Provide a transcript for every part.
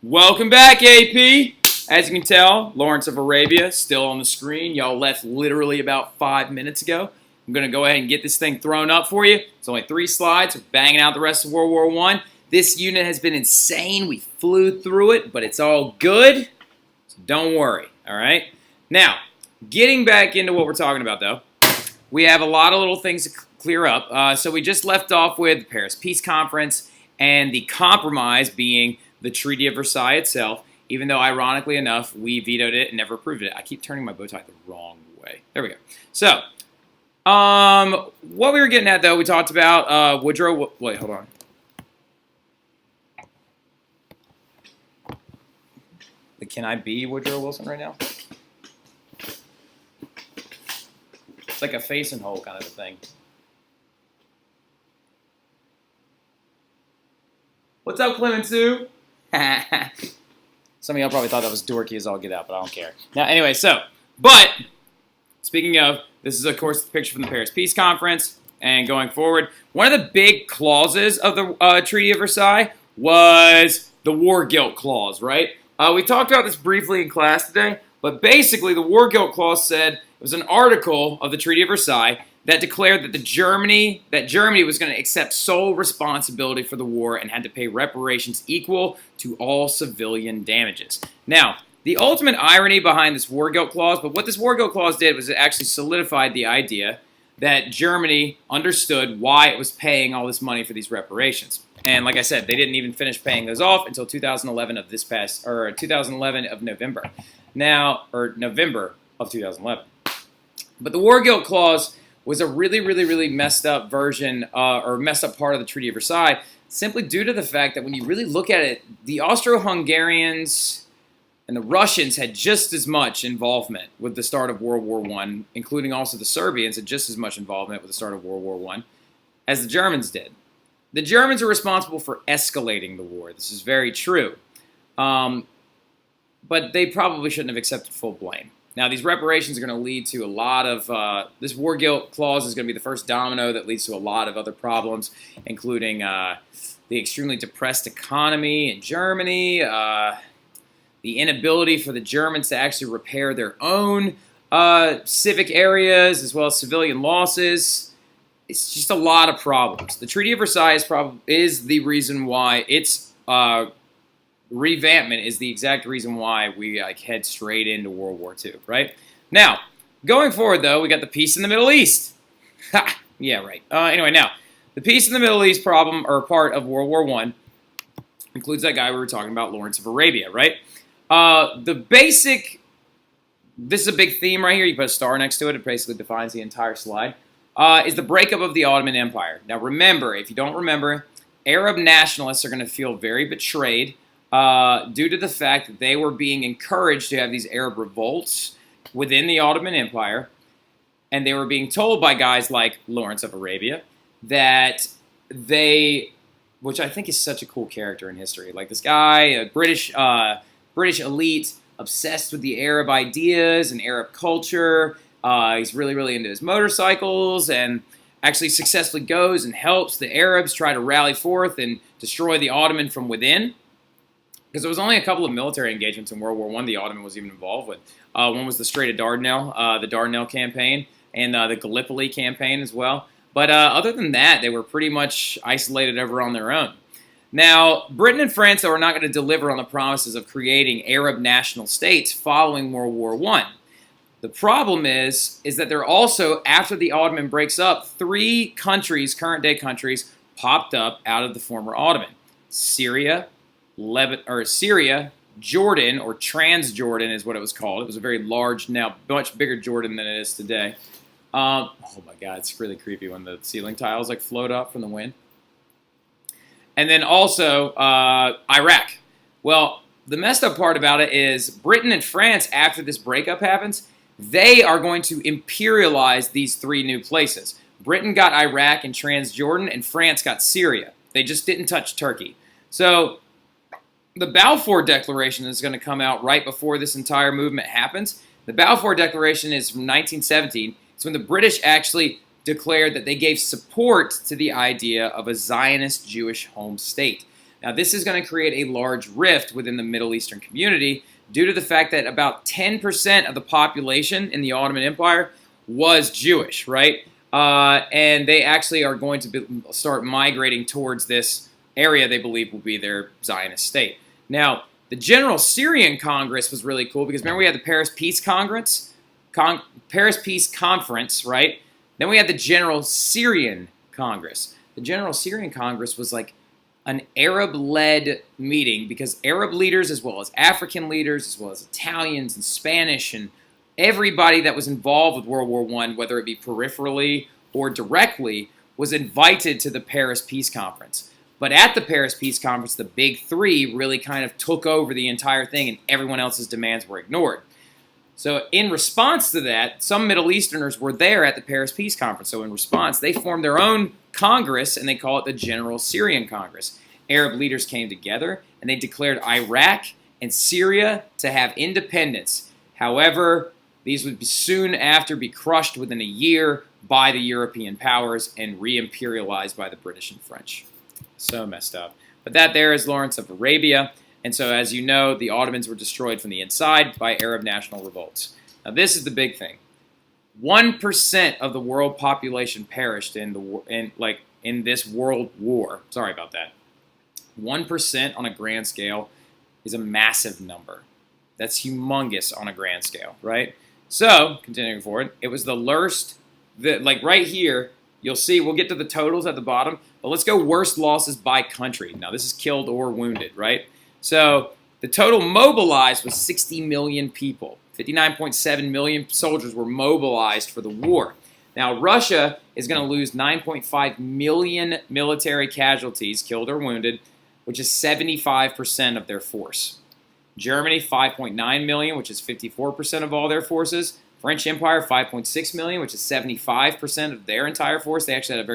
Welcome back, AP. As you can tell, Lawrence of Arabia still on the screen. Y'all left literally about 5 minutes ago. I'm going to go ahead and get this thing thrown up for you. It's only 3 slides. We're banging out the rest of World War I. This unit has been insane. We flew through it, but it's all good. So don't worry, all right? Now, getting back into what we're talking about, though, we have a lot of little things to clear up. So we just left off with the Paris Peace Conference and the compromise being the Treaty of Versailles itself, even though, ironically enough, we vetoed it and never approved it. I keep turning my bow tie the wrong way. There we go. So, what we were getting at, though, we talked about Woodrow... Wait, hold on. Can I be Woodrow Wilson right now? It's like a face and hole kind of a thing. What's up, Clement Sue? Some of y'all probably thought that was dorky as all get out, but I don't care. Now, anyway, but speaking of, this is, of course, the picture from the Paris Peace Conference. And going forward, one of the big clauses of the Treaty of Versailles was the war guilt clause, right? We talked about this briefly in class today, but basically the war guilt clause said it was an article of the Treaty of Versailles that declared that Germany was going to accept sole responsibility for the war and had to pay reparations equal to all civilian damages. Now, the ultimate irony behind this war guilt clause, but what this war guilt clause did was it actually solidified the idea that Germany understood why it was paying all this money for these reparations. And like I said, they didn't even finish paying those off until 2011 of 2011 of November. Now, or November of 2011. But the war guilt clause was a really messed up version or messed up part of the Treaty of Versailles, simply due to the fact that when you really look at it, the Austro-Hungarians and the Russians had just as much involvement with the start of World War I, including also the Serbians had just as much involvement with the start of World War I as the Germans did. The Germans are responsible for escalating the war. This is very true. But they probably shouldn't have accepted full blame. Now, these reparations are going to lead to a lot of... this war guilt clause is going to be the first domino that leads to a lot of other problems, including the extremely depressed economy in Germany, the inability for the Germans to actually repair their own civic areas, as well as civilian losses. It's just a lot of problems. The Treaty of Versailles is the reason why its revampment is the exact reason why we head straight into World War II, right? Now, going forward, though, we got the peace in the Middle East. Ha! Yeah, right. Anyway, now, the peace in the Middle East problem, or part of World War I, includes that guy we were talking about, Lawrence of Arabia, right? This is a big theme right here. You put a star next to it. It basically defines the entire slide. Is the breakup of the Ottoman Empire. Now, remember, if you don't remember, Arab nationalists are going to feel very betrayed due to the fact that they were being encouraged to have these Arab revolts within the Ottoman Empire, and they were being told by guys like Lawrence of Arabia that which I think is such a cool character in history, like this guy, a British elite, obsessed with the Arab ideas and Arab culture. He's really into his motorcycles and actually successfully goes and helps the Arabs try to rally forth and destroy the Ottoman from within. Because there was only a couple of military engagements in World War I the Ottoman was even involved with. One was the Strait of Dardanelles, the Dardanelles campaign, and the Gallipoli campaign as well. But other than that, they were pretty much isolated over on their own. Now, Britain and France, though, are not going to deliver on the promises of creating Arab national states following World War I. The problem is that they're also, after the Ottoman breaks up, 3 countries, current-day countries, popped up out of the former Ottoman. Syria, Jordan, or Transjordan is what it was called. It was a very large, now much bigger Jordan than it is today. Oh my God, it's really creepy when the ceiling tiles float up from the wind. And then also Iraq. Well, the messed up part about it is Britain and France, after this breakup happens, they are going to imperialize these 3 new places. Britain got Iraq and Transjordan, and France got Syria. They just didn't touch Turkey. So the Balfour Declaration is going to come out right before this entire movement happens. The Balfour Declaration is from 1917. It's when the British actually declared that they gave support to the idea of a Zionist Jewish home state. Now, this is going to create a large rift within the Middle Eastern community due to the fact that about 10% of the population in the Ottoman Empire was Jewish, right? And they actually are going to start migrating towards this area they believe will be their Zionist state. Now, the General Syrian Congress was really cool because remember we had the Paris Peace Conference, right? Then we had the General Syrian Congress. The General Syrian Congress was like an Arab-led meeting because Arab leaders as well as African leaders as well as Italians and Spanish and everybody that was involved with World War I, whether it be peripherally or directly, was invited to the Paris Peace Conference. But at the Paris Peace Conference, the big three really kind of took over the entire thing and everyone else's demands were ignored. So in response to that, some Middle Easterners were there at the Paris Peace Conference. So in response, they formed their own Congress, and they call it the General Syrian Congress. Arab leaders came together, and they declared Iraq and Syria to have independence. However, these would soon after be crushed within a year by the European powers and re-imperialized by the British and French. So messed up. But that there is Lawrence of Arabia. And so, as you know, the Ottomans were destroyed from the inside by Arab national revolts. Now, this is the big thing. 1% of the world population perished in this world war. Sorry about that. 1% on a grand scale is a massive number. That's humongous on a grand scale, right? So, continuing forward, it was the worst, right here, you'll see, we'll get to the totals at the bottom, but let's go worst losses by country. Now, this is killed or wounded, right? So the total mobilized was 60 million people. 59.7 million soldiers were mobilized for the war. Now, Russia is going to lose 9.5 million military casualties, killed or wounded, which is 75% of their force. Germany, 5.9 million, which is 54% of all their forces. French Empire, 5.6 million, which is 75% of their entire force. They actually had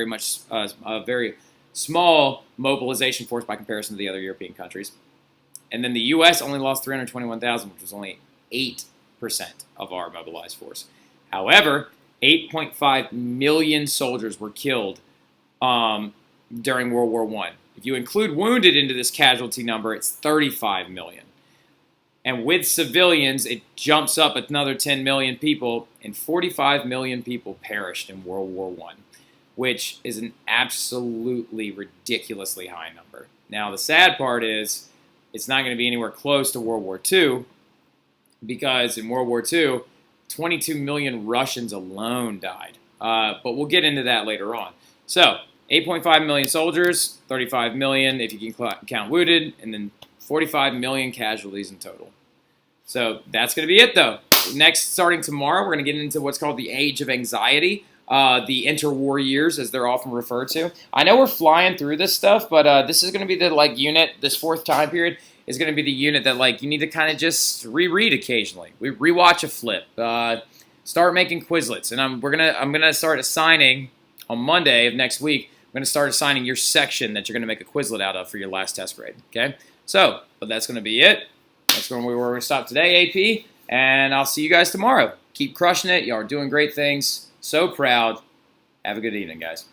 a very small mobilization force by comparison to the other European countries. And then the U.S. only lost 321,000, which was only 8% of our mobilized force. However, 8.5 million soldiers were killed during World War I. If you include wounded into this casualty number, it's 35 million. And with civilians, it jumps up another 10 million people, and 45 million people perished in World War I, which is an absolutely ridiculously high number. Now, the sad part is, it's not going to be anywhere close to World War II because in World War II, 22 million Russians alone died. But we'll get into that later on. So, 8.5 million soldiers, 35 million if you can count wounded, and then 45 million casualties in total. So, that's going to be it, though. Next, starting tomorrow, we're going to get into what's called the Age of Anxiety. The interwar years, as they're often referred to. I know we're flying through this stuff, but this is going to be the unit. This fourth time period is going to be the unit that you need to kind of just reread occasionally. We rewatch a flip. Start making Quizlets, and I'm gonna start assigning on Monday of next week. I'm gonna start assigning your section that you're gonna make a Quizlet out of for your last test grade. Okay, so but that's gonna be it. That's where we're gonna stop today, AP, and I'll see you guys tomorrow. Keep crushing it. Y'all are doing great things. So proud. Have a good evening, guys.